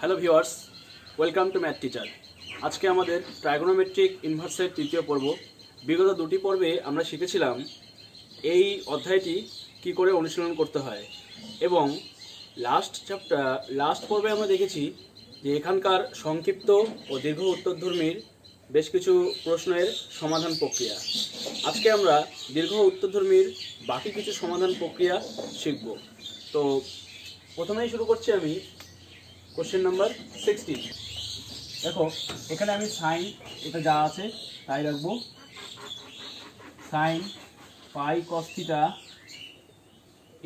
Hello viewers, welcome to math teacher. আজকে আমাদের trigonometric ইনভার্সের তৃতীয় পর্ব। বিগত দুটি পর্বে আমরা শিখেছিলাম এই অধ্যায়টি কি করে অনুশীলন করতে হয়, এবং লাস্ট পর্বে আমরা দেখেছি যে এখানকার সংক্ষিপ্ত ও দীর্ঘ উত্তরধর্মীর বেশ কিছু প্রশ্নের সমাধান প্রক্রিয়া। আজকে আমরা দীর্ঘ উত্তরধর্মীর বাকি কিছু সমাধান প্রক্রিয়া শিখব। তো প্রথমেই শুরু করছি আমি কোশ্চেন নাম্বার 16। দেখো, এখানে আমি সাইন এটা যা আছে তাই রাখবো। Sine pi cos theta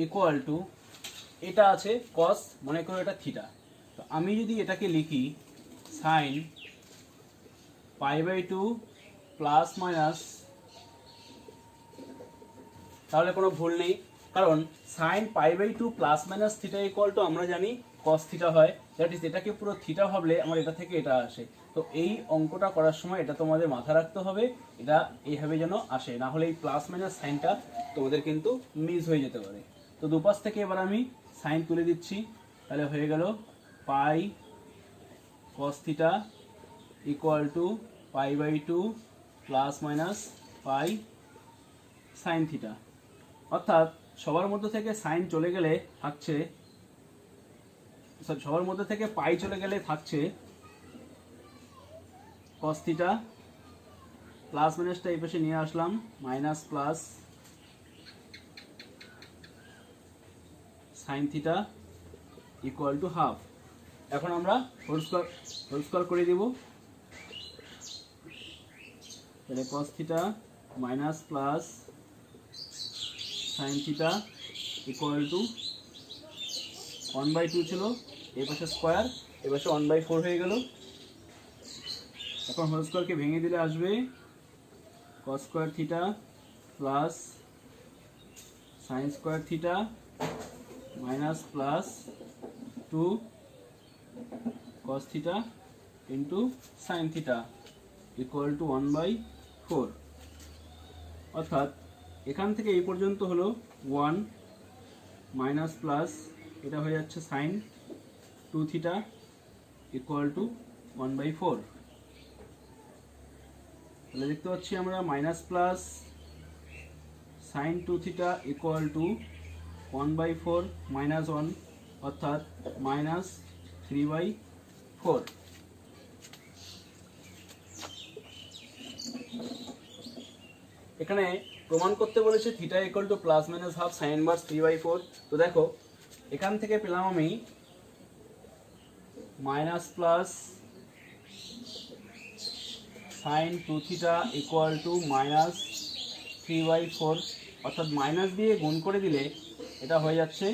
equal two, এটা আছে কস, মনে করো এটা থিটা। তো আমি যদি এটাকে লিখি sine pi by two plus minus, তাহলে কোনো ভুল নেই, কারণ sine pi by two plus minus theta equal to আমরা জানি কস থিটা হয়। দ্যাট ইজ, এটাকে পুরো থিটা ভাবলে আমার এটা থেকে এটা আসে। তো এই অঙ্কটা করার সময় এটা তোমাদের মাথায় রাখতে হবে, এটা এইভাবে যেন আসে, না হলে এই প্লাস মাইনাস সাইনটা তোমাদের কিন্তু মিস হয়ে যেতে পারে। তো দুপাশ থেকে এবার আমি সাইন তুলে দিচ্ছি, তাহলে হয়ে গেল pi cos theta equal to pi by two plus minus pi sine theta. অর্থাৎ সবার মধ্যে থেকে সাইন চলে গেলে থাকছে, সবার মধ্যে থেকে পাই চলে গেলে থাকছে কস থিটা, প্লাস মাইনাসটা এই পাশে নিয়ে আসলাম, minus plus sine theta equal to half. এখন আমরা হোল স্কোয়ার করে দিব, তাহলে cos theta minus plus sine theta equal to 1/2 ছিল, এই পাশে স্কোয়ার, এই পাশে 1/4 হয়ে গেল। এখন হোল স্কোয়ারকে ভেঙে দিলে আসবে cos square theta plus sine square theta minus plus 2 cos theta into sign theta equal two 1/4। অর্থাৎ এখান থেকে এই পর্যন্ত হলো 1 মাইনাস প্লাস, এটা হয়ে যাচ্ছে সাইন 2 থিটা ইকুয়াল টু 1/4। তাহলে দেখতে পাচ্ছি আমরা minus plus sign 2 theta equal two 1/4 minus 1, অর্থাৎ মাইনাস 3/4। এখানে প্রমাণ করতে বলেছে theta equal two plus minus half sign inverse 3/4। তো দেখো, এখান থেকে পেলাম আমি minus plus sign 2 theta equal two minus 3/4, অর্থাৎ মাইনাস দিয়ে গুণ করে দিলে এটা হয়ে যাচ্ছে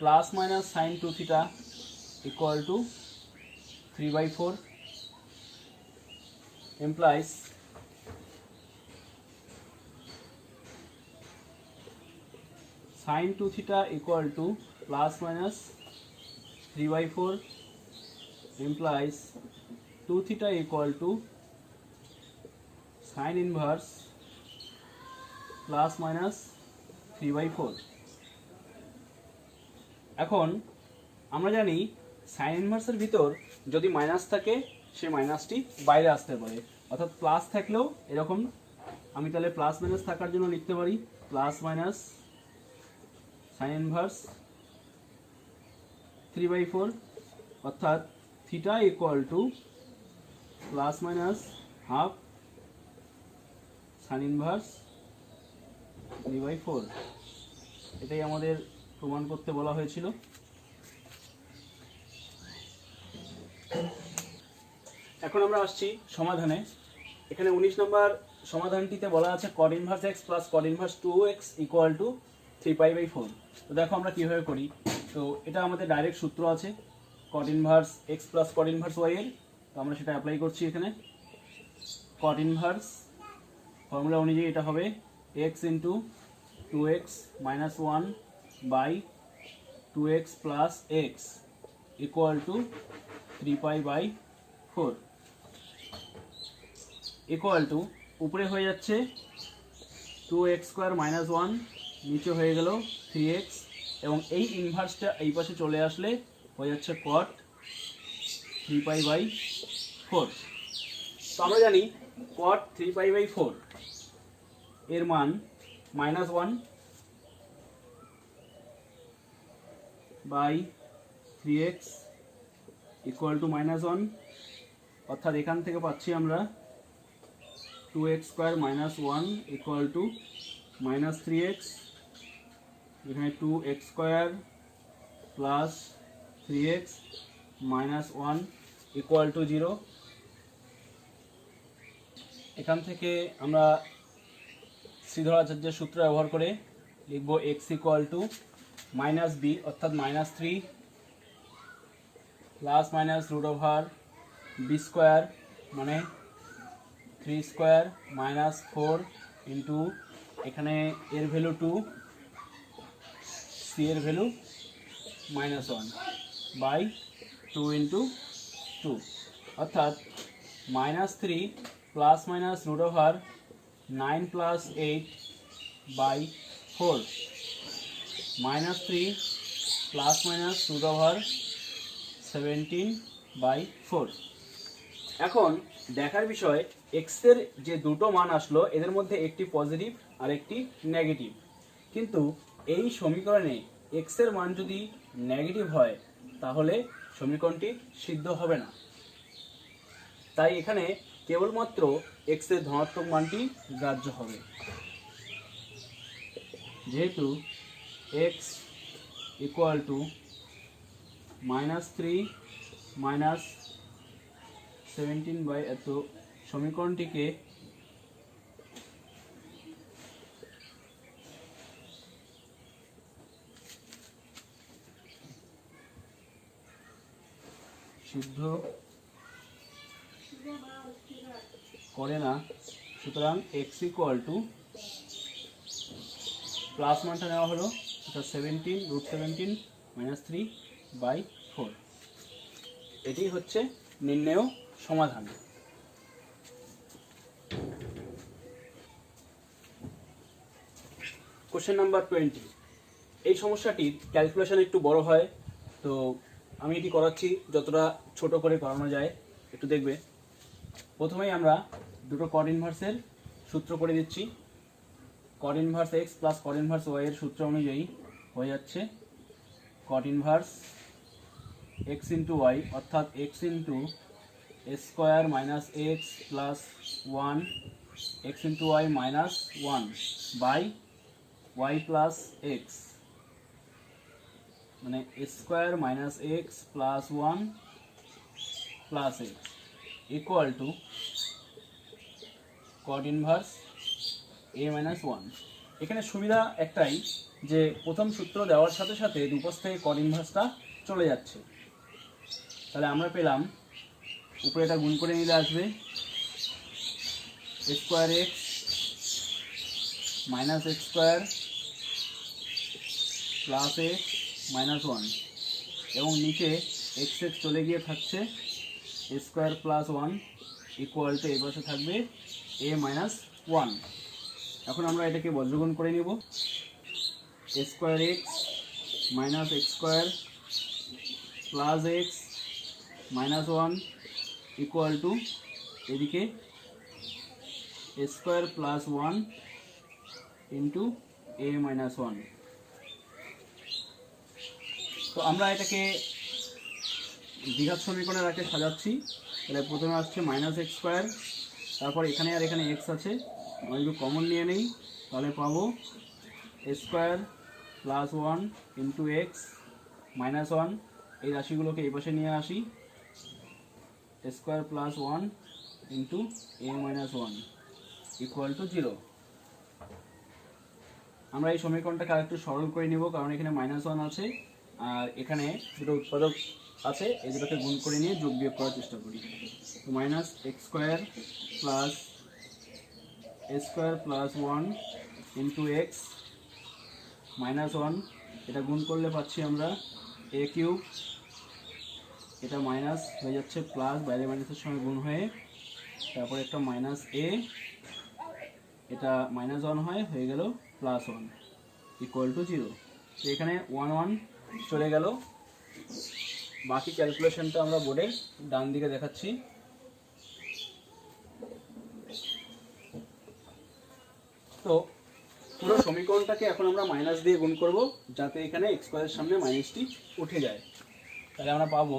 plus minus sine 2 theta equal two 3/4 implies sin 2 theta equal to plus minus 3/4 implies 2 theta equal to sin inverse plus minus 3/4। এখন আমরা জানি সাইন ইনভার্সের ভিতর যদি মাইনাস থাকে সে মাইনাসটি বাইরে আসতে পারে, অর্থাৎ প্লাস থাকলেও এরকম আমি তাহলে প্লাস মাইনাস থাকার জন্য লিখতে পারি প্লাস মাইনাস সাইন ইনভার্স 3/4, অর্থাৎ theta equal two plus minus half sign inverse 3/4। এটাই আমাদের প্রমাণ করতে বলা হয়েছিল। এখন আমরা আসছি সমাধানে। এখানে 19 নম্বর সমাধানটিতে বলা আছে cot inverse x plus cot inverse 2x equal to 3π/4। তো দেখো আমরা কীভাবে করি। তো এটা আমাদের ডাইরেক্ট সূত্র আছে cot inverse x plus cot inverse y এর, তো আমরা সেটা অ্যাপ্লাই করছি এখানে। cot ইনভার্স ফর্মুলা অনুযায়ী এটা হবে x into 2x minus 1 by 2x plus x equal to 3π/4 equal to, উপরে হয়ে যাচ্ছে 2x² - 1, নিচে হয়ে গেল 3x এবং এই ইনভার্সটা এই পাশে চলে আসলে হয়ে যাচ্ছে cot 3π/4। তো আমরা জানি cot 3π/4 এর মান -1/3x ইকুয়াল টু -1, অর্থাৎ এখান থেকে পাচ্ছি আমরা 2x² - 1 ইকুয়াল টু -3x, এখানে 2x² plus 3x minus 1 equal to 0। এখান থেকে আমরা শ্রীধরাচার্যের সূত্র ব্যবহার করে লিখব x ইকুয়াল টু -b অর্থাৎ -3 প্লাস মাইনাস √b² মানে 3² মাইনাস 4 ইন্টু এখানে এর ভ্যালু 2, সি এর ভ্যালু -1/2 ইন্টু 2, অর্থাৎ -3 plus minus √9 plus 8/4 -3 plus minus √17/4। এখন দেখার বিষয় x এর যে দুটো মান আসলো এদের মধ্যে একটি পজিটিভ আর একটি নেগেটিভ, কিন্তু এই সমীকরণে x এর মান যদি নেগেটিভ হয় তাহলে সমীকরণটি সিদ্ধ হবে না। তাই এখানে কেবলমাত্র x এর ধনাত্মক মানটি গ্রাহ্য হবে। যেহেতু x ইকুয়াল টু -3 মাইনাস 17/, সমীকরণটিকে সিদ্ধ করে না, সুতরাং x ইকুয়াল টু প্লাস মানটা নেওয়া হলো, এটা 17 √17 -3/4। এটি হচ্ছে নির্ণেয় সমাধান। Question number 20। এই সমস্যাটির ক্যালকুলেশন একটু বড় হয়, তো আমি এটি করাচ্ছি যতটা ছোট করে করানো যায় একটু দেখবে। প্রথমেই আমরা দুটো cot ইনভার্সের সূত্র করে দিচ্ছি। cot inverse x plus cot inverse y এর সূত্র অনুযায়ী হয়ে যাচ্ছে cot inverse x into y অর্থাৎ x into square minus x plus 1 x into y minus 1 by y plus x, মানে square minus x plus 1 plus x equal to cot inverse a minus 1। এখানে সুবিধা একটাই যে প্রথম সূত্র দেওয়ার সাথে সাথে দুপাশ থেকে cot ইনভার্সটা চলে যাচ্ছে। তাহলে আমরা পেলাম, উপরে এটা গুণ করে নিলে আসবে square x minus x² plus x minus 1, এবং নিচে x চলে গিয়ে থাকছে স্কোয়ার প্লাস 1 ইকুয়াল টু এই পাশে থাকবে a মাইনাস 1। এখন আমরা এটাকে বজ্রগুণ করে নিব, square x minus x² plus x minus 1 equal to এদিকে square plus 1 into a minus 1। তো আমরা এটাকে দ্বিঘাত সমীকরণের আগে সাজাচ্ছি। তাহলে প্রথমে আসছে -x², তারপর এখানে আর এখানে x আছে, আমরা যদি কমন নিয়ে নেই তাহলে পাবো square plus 1 into x minus 1। এই রাশিগুলোকে এই পাশে নিয়ে আসি, square plus 1 into a minus 1 equal to 0। আমরা এই সমীকরণটাকে আরেকটু সরল করে নিব, কারণ এখানে -1 আছে আর এখানে দুটো উৎপাদক আছে, এই দুটোকে গুণ করে নিয়ে যোগ বিয়োগ করার চেষ্টা করি। তো -x² plus a² plus 1 into x minus 1, এটা গুণ করলে পাচ্ছি আমরা a³, এটা মাইনাস হয়ে যাচ্ছে প্লাস, বাইরে মাইনাসের সঙ্গে গুণ হয়ে, তারপর একটা মাইনাস a, এটা -1 হয়ে গেল প্লাস 1 ইকুয়াল টু 0। এখানে 1 1 চলে গেল। বাকি ক্যালকুলেশনটা আমরা বোর্ডে ডান দিকে দেখাচ্ছি। তো পুরো সমীকরণটাকে এখন আমরা মাইনাস দিয়ে গুণ করব, যাতে এখানে এক্স স্কোয়ারের সামনে মাইনাসটি উঠে যায়। তাহলে আমরা পাবো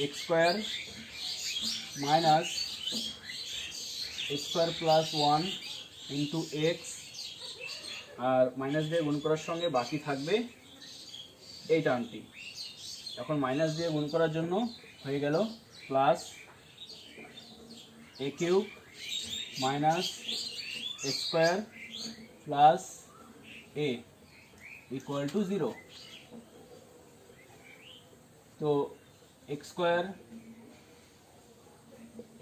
x square minus x square plus 1 into x, আর মাইনাস দিয়ে গুণ করার সঙ্গে বাকি থাকবে এই টার্মটি। এখন মাইনাস দিয়ে গুণ করার জন্য হয়ে গেল plus A cube minus x square plus A equal to 0। তো এক্স স্কোয়ার,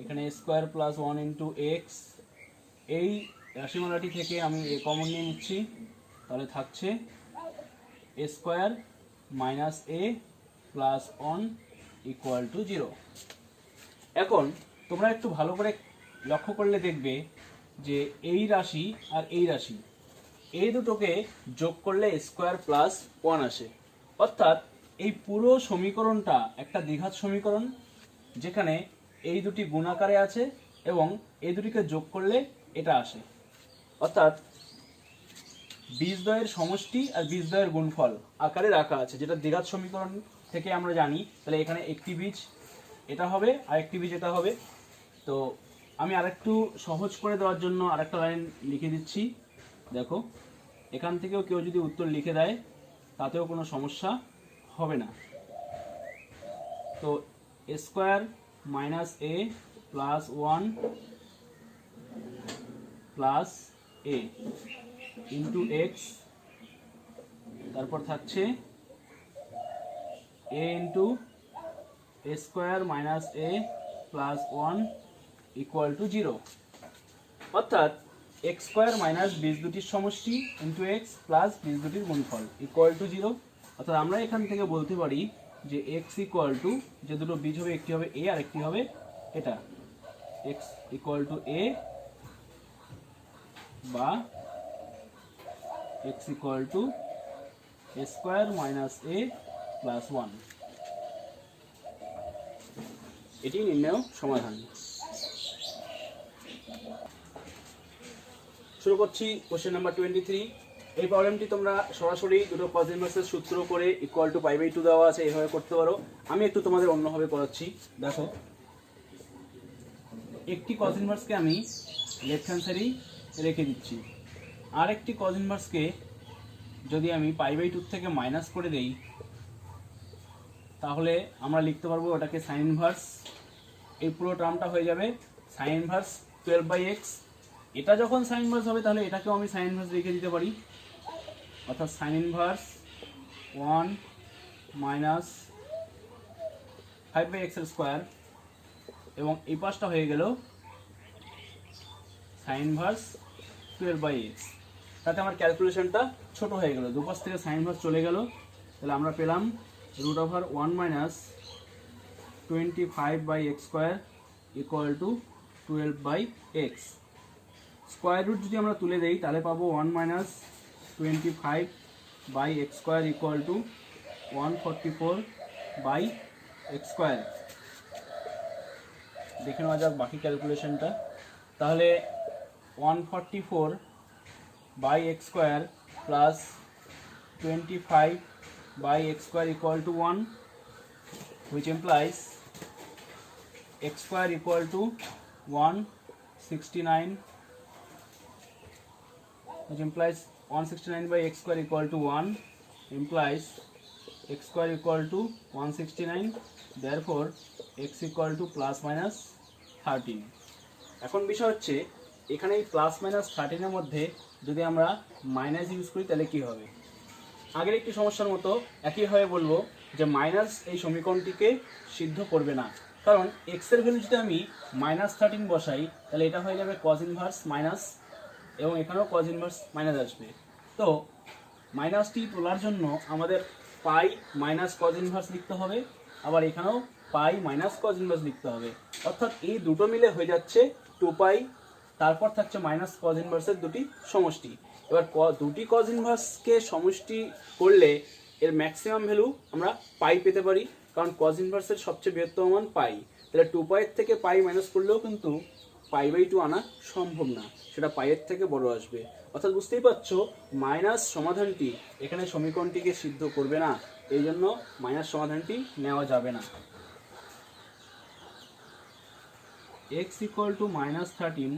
এখানে এ স্কোয়ার প্লাস 1 ইন্টু এক্স, এই রাশিমালাটি থেকে আমি এ কমন নিয়ে নিচ্ছি, তাহলে থাকছে a square minus a plus 1 equal to 0। এখন তোমরা একটু ভালো করে লক্ষ্য করলে দেখবে যে এই রাশি আর এই রাশি, এই দুটোকে যোগ করলে স্কোয়ার প্লাস 1 আসে। অর্থাৎ এই পুরো সমীকরণটা একটা দ্বিঘাত সমীকরণ, যেখানে এই দুটি গুণাকারে আছে এবং এই দুটিকে যোগ করলে এটা আসে। অর্থাৎ বীজদ্বয়ের সমষ্টি আর বীজদ্বয়ের গুণফল আকারে রাখা আছে, যেটা দ্বিঘাত সমীকরণ থেকে আমরা জানি। তাহলে এখানে একটি বীজ এটা হবে আর একটি বীজ এটা হবে। তো আমি আরেকটু সহজ করে দেওয়ার জন্য আরেকটা লাইন লিখে দিচ্ছি। দেখো, এখান থেকেও কেউ যদি উত্তর লিখে দেয় তাতেও কোনো সমস্যা হবে না। তো a square minus a plus 1 plus a into x, তারপর থাকছে a into a square minus a plus 1 equal to 0। অর্থাৎ এক্স স্কোয়ার মাইনাস বীজ দুটির সমষ্টি ইন্টু এক্স প্লাস বীজ দুটির গুণফল ইকুয়াল টু 0। অর্থাৎ আমরা এখান থেকে বলতে পারি যে এক্স ইকুয়াল টু, যে দুটো বীজ হবে একটি হবে এ আর একটি হবে এটা, এক্স ইকুয়াল টু এ বা x equal two A square minus a plus 1। এটি নির্ণয় সমাধান। শুরু করছি কোশ্চেন নাম্বার 23। এই প্রবলেমটি তোমরা সরাসরি দুটো কজ ইনভার্সের সূত্র করে ইকুয়াল টু পাই/2 দেওয়া আছে, এইভাবে করতে পারো। আমি একটু তোমাদের অন্যভাবে করাচ্ছি। দেখো, একটি কজ ইনভার্সকে আমি লেফট হ্যান্ড সাইডেই রেখে দিচ্ছি, আর একটি কজ ইনভার্সকে যদি আমি পাই/2 থেকে মাইনাস করে দেই, তাহলে আমরা লিখতে পারবো ওটাকে সাইন ইনভার্স। এই পুরো টার্মটা হয়ে যাবে সাইন ইনভার্স 12/x। এটা যখন সাইন ইনভার্স হবে তাহলে এটাকেও আমি সাইন ইনভার্স রেখে দিতে পারি, অর্থাৎ সাইন ইনভার্স 1 মাইনাস 5/x এর স্কোয়ার, এবং এই পাশটা হয়ে গেল সাইন ইনভার্স 12/x। তাতে আমার ক্যালকুলেশনটা ছোট হয়ে গেল, দুপাশ থেকে সাইন ইনভার্স চলে গেল। তাহলে আমরা পেলাম √1 minus 25/x square equal to 12/x। Square root যদি আমরা তুলে দেই তাহলে পাবো 1 minus 25/x square equal to 144/x square. দেখে নেওয়া যাক বাকি ক্যালকুলেশনটা। তাহলে 144/x square plus 25/x square equal to 1, which implies x square equal to 169, which implies 169/x square equal to 1 implies x square equal to 169, therefore x equal to plus minus 13। এখন বিষয় হচ্ছে এখানে এই প্লাস মাইনাস 13 এর মধ্যে যদি আমরা minus use করি তাহলে কি হবে। আগের একটি সমস্যার মতো একইভাবে বলবো যে মাইনাস এই সমীকরণটিকে সিদ্ধ করবে না, কারণ এক্স এর ভ্যালু যদি আমি -13 বসাই তাহলে এটা হয়ে যাবে কজ ইনভার্স মাইনাস, এবং এখানেও কজ ইনভার্স মাইনাস আসবে। তো মাইনাসটি তোলার জন্য আমাদের পাই মাইনাস কজ ইনভার্স লিখতে হবে, আবার এখানেও পাই মাইনাস কজ ইনভার্স লিখতে হবে। অর্থাৎ এই দুটো মিলে হয়ে যাচ্ছে 2π, তারপর থাকছে মাইনাস কজ ইনভার্সের দুটি সমষ্টি। এবার দুটি কজ ইনভার্সকে সমষ্টি করলে এর ম্যাক্সিমাম ভ্যালু আমরা পাই পেতে পারি, কারণ কজ ইনভার্সের সবচেয়ে বৃহত্তম মান পাই। তাহলে 2 থেকে পাই মাইনাস করলেও কিন্তু π/2 আনা সম্ভব না, সেটা পাইয়ের থেকে বড় আসবে। অর্থাৎ বুঝতেই পারছো মাইনাস সমাধানটি এখানে সমীকরণটিকে সিদ্ধ করবে না, এই জন্য মাইনাস সমাধানটি নেওয়া যাবে না। x = -13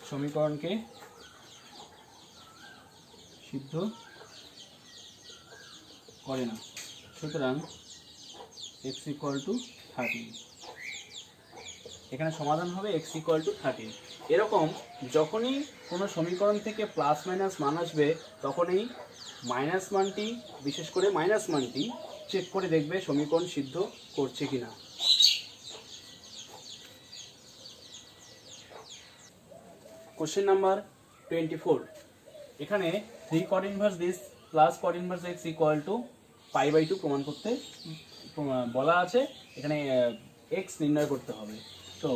সমীকরণকে সিদ্ধ করে না, সুতরাং x = 13। এখানে সমাধান হবে x = 13। এরকম যখনই কোনো সমীকরণ থেকে প্লাস মাইনাস মান আসবে তখনই মাইনাস মানটি, বিশেষ করে মাইনাস মানটি চেক করে দেখবে সমীকরণ সিদ্ধ করছে কিনা। কোশ্চেন নাম্বার 24, এখানে 3 cot inverse this plus cot inverse x = π/2 প্রমাণ করতে বলা আছে। এখানে x নির্ণয় করতে হবে। তো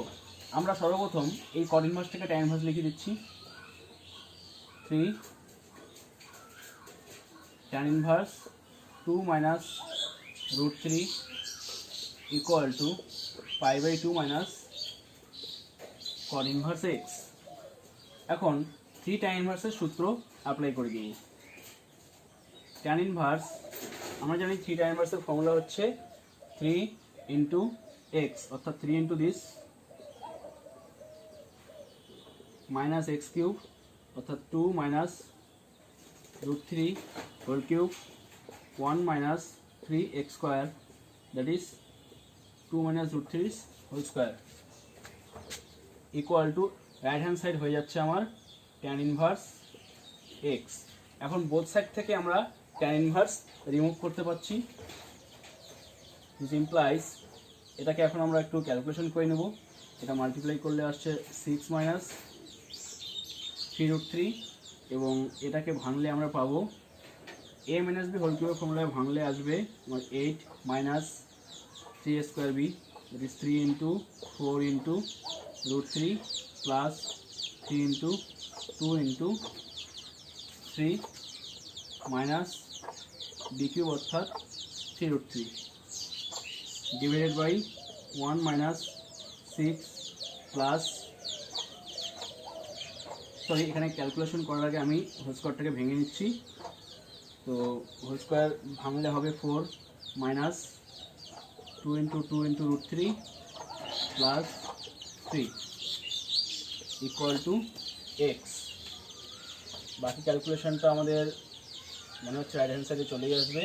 আমরা সর্বপ্রথম এই cot inverse থেকে tan inverse লিখে দিচ্ছি। 3 tan inverse 2 - √3 = π/2 minus cot inverse x। এখন 3 tan inverse এর সূত্র অ্যাপ্লাই করে দিই। tan inverse আমরা জানি 3 tan inverse এর ফর্মুলা হচ্ছে 3 × x, অর্থাৎ 3 × this minus x³ অর্থাৎ 2 - √3 whole cube 1 - 3x² that is 2 - √3 whole square equal to right hand side হয়ে যাচ্ছে আমার tan inverse x। এখন বোথ সাইড থেকে আমরা tan inverse রিমুভ করতে পারছি। দিস ইমপ্লাইজ, এটাকে এখন আমরা একটু ক্যালকুলেশন করে নেব। এটা মাল্টিপ্লাই করলে আসছে 6 - 3√3 এবং এটাকে ভাঙলে আমরা পাবো a - b হোল কিউবের ফর্মুলায় ভাঙলে আসবে 8 - 3a² b, that is 3 × 4 × √3 plus 3 × 2 × 3 minus b³ অর্থাৎ 3√3 divided by 1 - 6 plus, সরি এখানে ক্যালকুলেশন করার আগে আমি হোল স্কোয়ারটাকে ভেঙে নিচ্ছি। তো হোল স্কোয়ার ভাঙলে হবে 4 minus 2 × 2 × √3 plus 3 equal to x। বাকি ক্যালকুলেশনটা আমাদের মনে হচ্ছে রাইট হ্যান্ড সাইডে চলেই আসবে।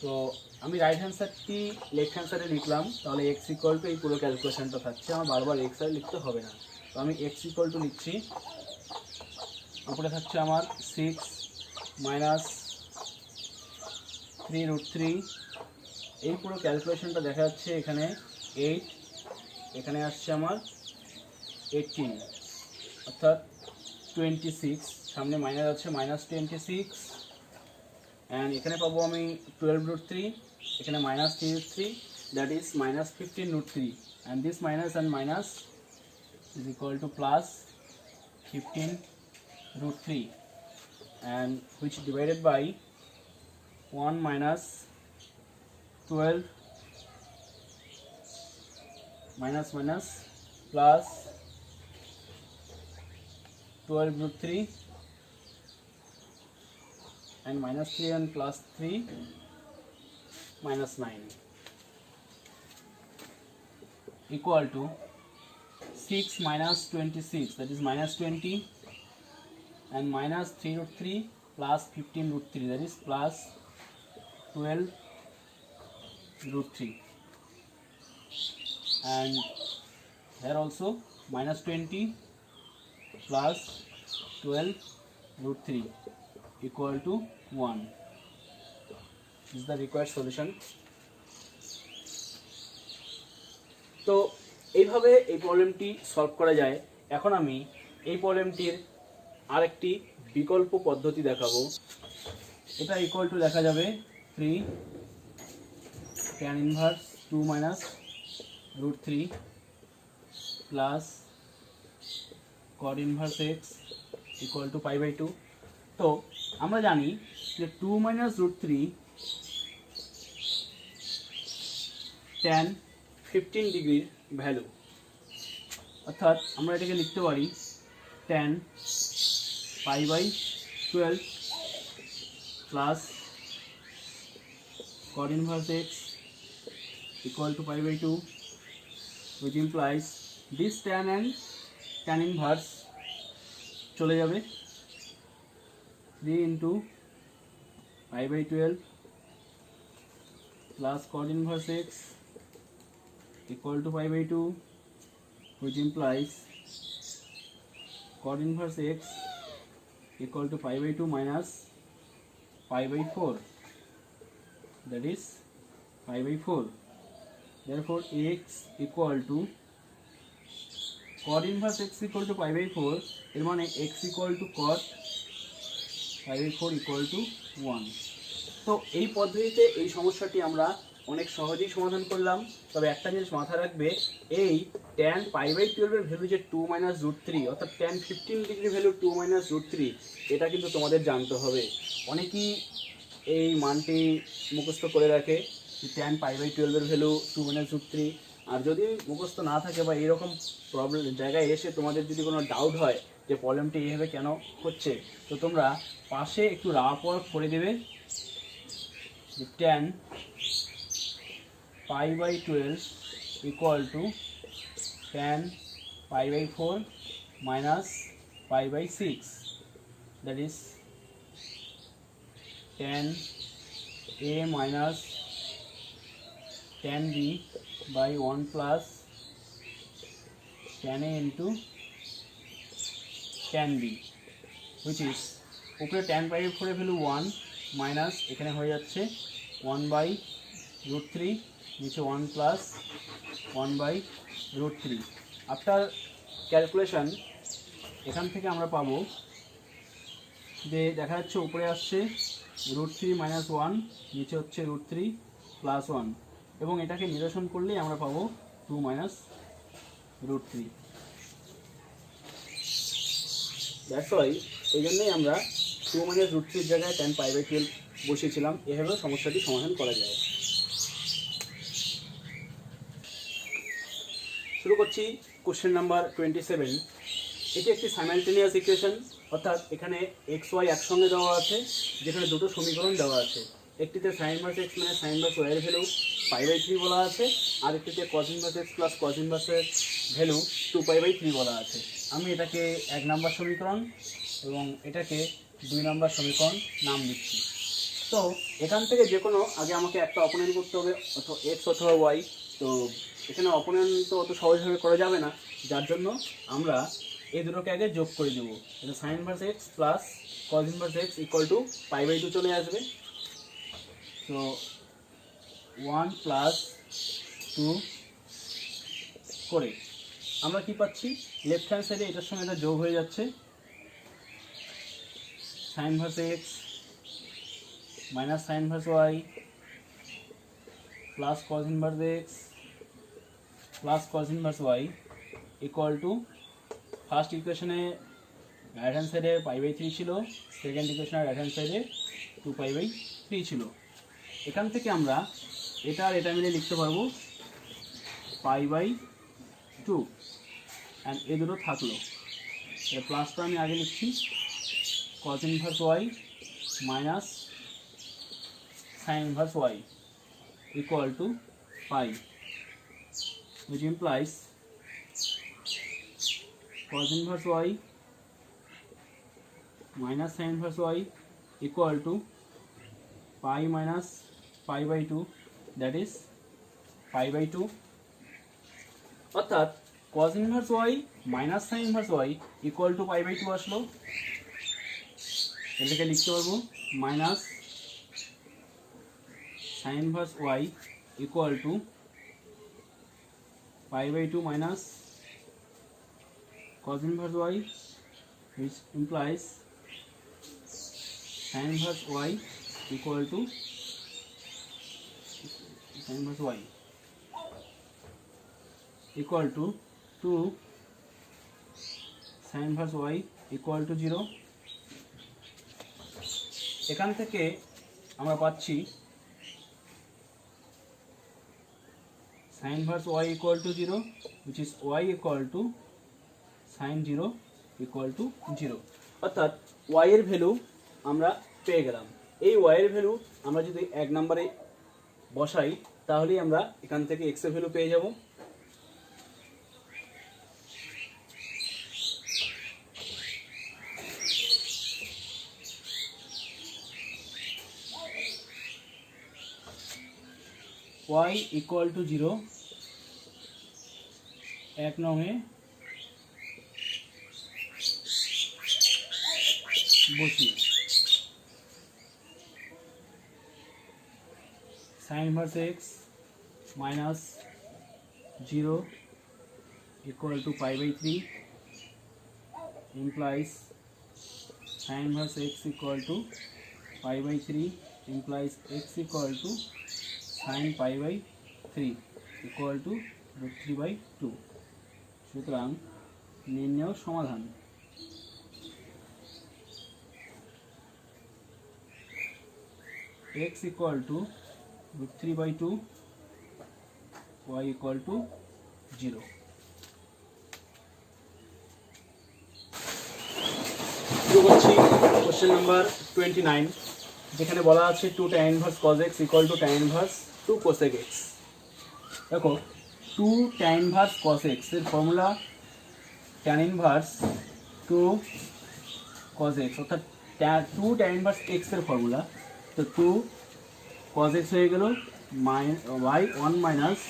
তো আমি রাইট হ্যান্ড সাইডটি লেফট হ্যান্ড সাইডে লিখলাম, তাহলে x = এই পুরো ক্যালকুলেশনটা থাকছে, আমার বারবার x সাইড লিখতে হবে না। তো আমি x = লিখছি, উপরে থাকছে আমার 6 - 3√3, এই পুরো ক্যালকুলেশনটা দেখা যাচ্ছে এখানে 8, এখানে আসছে আমার 18 অর্থাৎ 26, সামনে মাইনাস আছে -26, অ্যান্ড এখানে পাবো আমি 12√3, এখানে -3√3, that is -15√3, and this minus and minus is equal to plus 15√3, and which divided by 1 - 12 minus plus 12√3 and -3 and +3 -9 equal to 6 - 26, that is -20, and -3√3 plus 15√3, that is plus 12√3, and here also -20 plus 12√3 equal to 1. This is the required solution. তো এইভাবে এই প্রবলেমটি solve করা যায়। এখন আমি এই প্রবলেমটির আরেকটি বিকল্প পদ্ধতি দেখাবো। এটা ইকুয়াল টু লেখা যাবে 3 tan inverse 2 - √3 plus cot inverse X equal to pi by two. তো আমরা জানি যে 2 মাইনাস রুট থ্রি tan 15 ডিগ্রির ভ্যালু, অর্থাৎ আমরা এটাকে লিখতে পারি tan পাই বাই 12 প্লাস cot inverse x equal to pi by 2, which implies this tan and tan inverse চলে যাবে 3 into pi by 12 plus cot inverse x equal to pi by 2, which implies cot inverse x equal to pi by 2 minus pi by 4, that is pi by 4. Therefore x equal to cot inverse x equal to pi by 4, এর মানে x equal to cot pi by 4 equal to 1. তো এই পদ্ধতিতে এই সমস্যাটি আমরা অনেক সহজেই সমাধান করলাম। তবে একটা জিনিস মাথায় রাখবে, এই tan পাই বাই 12 এর ভ্যালু যে 2 মাইনাস রুট থ্রি, অর্থাৎ tan 15 degree value 2 minus root three, এটা কিন্তু তোমাদের জানতে হবে। অনেকেই এই মানটি মুখস্থ করে রাখে যে tan পাই বাই 12 এর ভ্যালু 2 মাইনাস রুট থ্রি। আর যদি মুখস্থ না থাকে বা এইরকম প্রবলেম জায়গায় এসে তোমাদের যদি কোনো ডাউট হয় যে প্রবলেমটি এইভাবে কেন হচ্ছে, তো তোমরা পাশে একটু রাফ ওয়ার্ক করে দেবে যে tan pi by 12 equal to tan pi by 4 minus pi by 6, that is tan a minus tan b by 1 plus tan a into tan b, which is উপরে tan পাই বাই 4 এর value 1 minus এখানে হয়ে যাচ্ছে 1 by root three, নিচে 1 plus 1 by root three. After calculation এখান থেকে আমরা পাবো যে দেখা যাচ্ছে উপরে আসছে রুট থ্রি মাইনাস 1, নিচে হচ্ছে রুট থ্রি প্লাস 1, এবং এটাকে নিরসন করলেই আমরা পাবো 2 minus root three. That's why এই জন্যই আমরা 2 মাইনাস রুট থ্রির জায়গায় tan পাই বাই 12 বসিয়েছিলাম। এভাবেও সমস্যাটি সমাধান করা যায়। শুরু করছি কোশ্চেন নাম্বার 27। এটি একটি সাইমালটেনিয়াস ইকুয়েশন, অর্থাৎ এখানে এক্স ওয়াই একসঙ্গে দেওয়া আছে, যেখানে দুটো সমীকরণ দেওয়া আছে। একটিতে সাইন ইনভার্স এক্স মানে সাইন ইনভার্স ওয়াই এর ভ্যালু পাই বাই 3 বলা আছে, আর একটিতে cos inverse x plus cos ইনভার্সের ভ্যালু 2 পাই বাই 3 বলা আছে। আমি এটাকে 1 নম্বর সমীকরণ এবং এটাকে 2 নম্বর সমীকরণ নাম দিচ্ছি। তো এখান থেকে যে কোনো আগে আমাকে একটা অপোনেন্ট করতে হবে, অথবা এক্স অথবা ওয়াই। তো এখানে অপোনেন্ট তো অত সহজভাবে করা যাবে না, যার জন্য আমরা এই দুটোকে আগে যোগ করে দেবো। এটা sine inverse x plus cos inverse X equal to pi by 2 চলে আসবে। তো 1 প্লাস 2 করে আমরা কি পাচ্ছি, লেফট হ্যান্ড সাইডে এটার সঙ্গে এটা যোগ হয়ে যাচ্ছে, sine inverse X minus sine inverse Y plus cos inverse x plus cos inverse Y equal to, first ইকুয়েশনে রাইট হ্যান্ড সাইডে পাই বাই 3 ছিল, সেকেন্ড ইকুয়েশনে রাইট হ্যান্ড সাইডে 2 পাই বাই 3 ছিল। এখান থেকে আমরা এটা আর এটা মিলে লিখতে পারবো পাই বাই 2, অ্যান্ড এ দুটো থাকলো। এর প্লাসটা আমি আগে লিখছি, cos inverse Y minus sine inverse Y equal to pi, which implies cos inverse y minus sin inverse y equal to pi minus pi by 2, that is pi by 2. অর্থাৎ cos inverse y minus sin inverse y equal to pi by 2 আসলো। এটাকে লিখতে পারবো minus sin inverse y equal to pi by 2 minus cos inverse y, which implies sin inverse y equal to sin inverse y equal to 2 sin inverse y equal to 0। এখান থেকে আমরা পাচ্ছি sin inverse y equal to 0, which is y equal to sin 0 equal to 0। অর্থাৎ y এর value আমরা পেয়ে গেলাম। এই y এর ভ্যালু আমরা যদি 1 নম্বরে বসাই তাহলেই আমরা এখান থেকে x এর ভ্যালু পেয়ে যাব। y equal to 0 1 নংয়ে বসি sin inverse x minus 0 equal to pi by 3 implies sin inverse x equal to pi by 3 implies x equal to sin pi by 3 equal to root 3 by 2। সুতরাং নির্ণয় সমাধান x equal to root 3 by 2 y equal to 0। শুরু করছি question number 29, যেখানে বলা আছে 2 tan inverse cos x equal to tan inverse 2 cosec x। দেখো 2 tan inverse cos x এর formula tan inverse 2 cos x, অর্থাৎ 2 tan inverse x এর formula. তো 2 cos x হয়ে গেল y 1 minus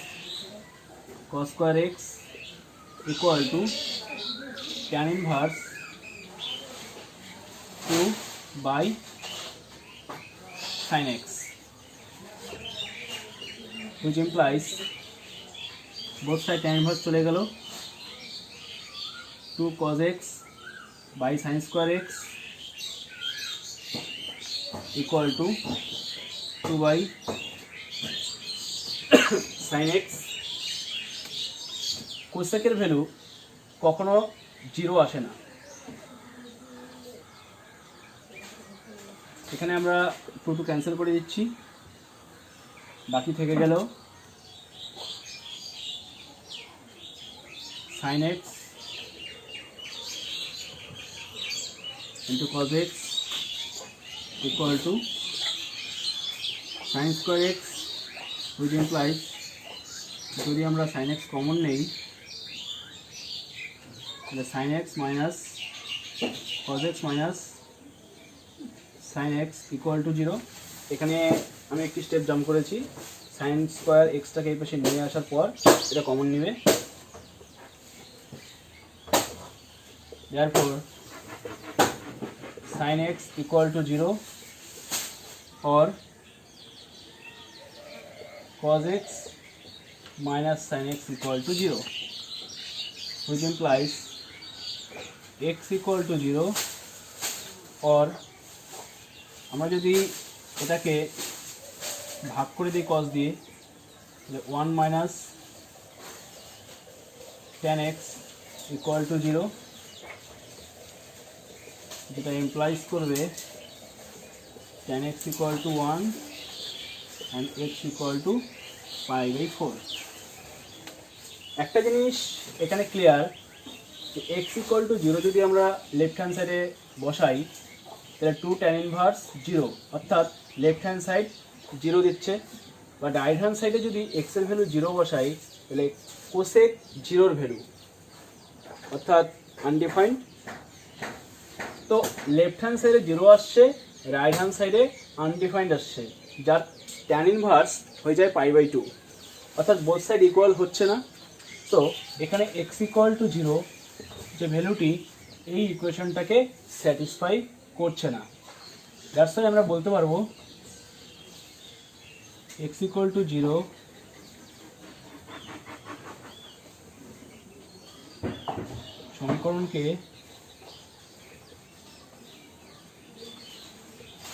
cos square x equal to tan inverse 2 by sin x, which implies both side tan inverse চলে গেল 2 cos x by sin square x equal to 2 by sin x। কোসেকের value কখনো 0 আসে না। এখানে আমরা 2 cancel করে দিচ্ছি, বাকি থেকে গেল sin x into cos x equal to sin square x, which implies যদি আমরা sin x কমন নেই তাহলে sin x minus cos x minus sin x equal to 0। এখানে আমি একটি স্টেপ জাম্প করেছি, sin স্কয়ার xটাকে এই পাশে নিয়ে আসার পর এটা কমন নেবে। therefore sin x equal to 0 or cos x minus sin x equal to 0, which implies x equal to 0 or আমরা যদি এটাকে ভাগ করে দিই cos দিয়ে, 1 minus tan x equal to 0, যেটা ইমপ্লাইজ করবে tan x equal to 1 and x equal to pi by 4। একটা জিনিস এখানে ক্লিয়ার, x equal to 0 যদি আমরা লেফট হ্যান্ড সাইডে বসাই তাহলে 2 tan inverse 0, অর্থাৎ লেফট হ্যান্ড সাইড 0 দিচ্ছে। বা রাইট হ্যান্ড সাইডে যদি x এর ভ্যালু 0 বসাই তাহলে কোসেক 0 এর ভ্যালু অর্থাৎ আনডিফাইন্ড। তো লেফট হ্যান্ড সাইডে 0 আসছে, রাইট হ্যান্ড সাইডে আনডিফাইন্ড আসছে, যার tan ইনভার্স হয়ে যায় পাই বাই 2, অর্থাৎ বোথ সাইড ইকুয়াল হচ্ছে না। তো এখানে x ইকুয়াল টু 0 যে ভ্যালুটি এই ইকুয়েশনটাকে স্যাটিসফাই করছে না। দ্যাটস ওয়াই আমরা বলতে পারবো x ইকুয়াল টু 0 সমীকরণকে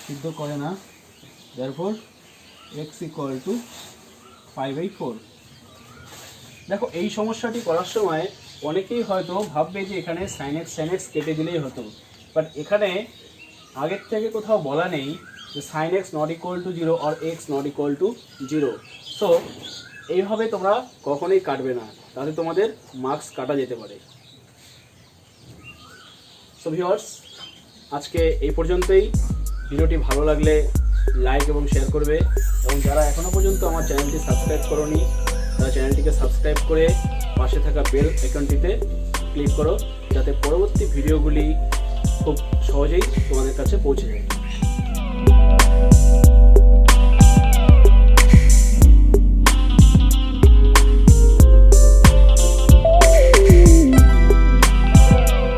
সিদ্ধ করে না। therefore x equal to pi by 4। দেখো এই সমস্যাটি করার সময় অনেকেই হয়তো ভাববে যে এখানে sin x কেটে দিলেই হতো, বাট এখানে আগের থেকে কোথাও বলা নেই যে sin x not equal to 0 or x not equal to 0। So এইভাবে তোমরা কখনোই কাটবে না, তাহলে তোমাদের মার্কস কাটা যেতে পারে। সো ভিউয়ার্স, আজকে এই পর্যন্তই। ভিডিওটি ভালো লাগলে লাইক এবং শেয়ার করবে, এবং যারা এখনও পর্যন্ত আমার চ্যানেলটি সাবস্ক্রাইব করোনি তারা চ্যানেলটিকে সাবস্ক্রাইব করে পাশে থাকা বেল আইকনটিতে ক্লিক করো, যাতে পরবর্তী ভিডিওগুলি খুব সহজেই তোমাদের কাছে পৌঁছে যায়।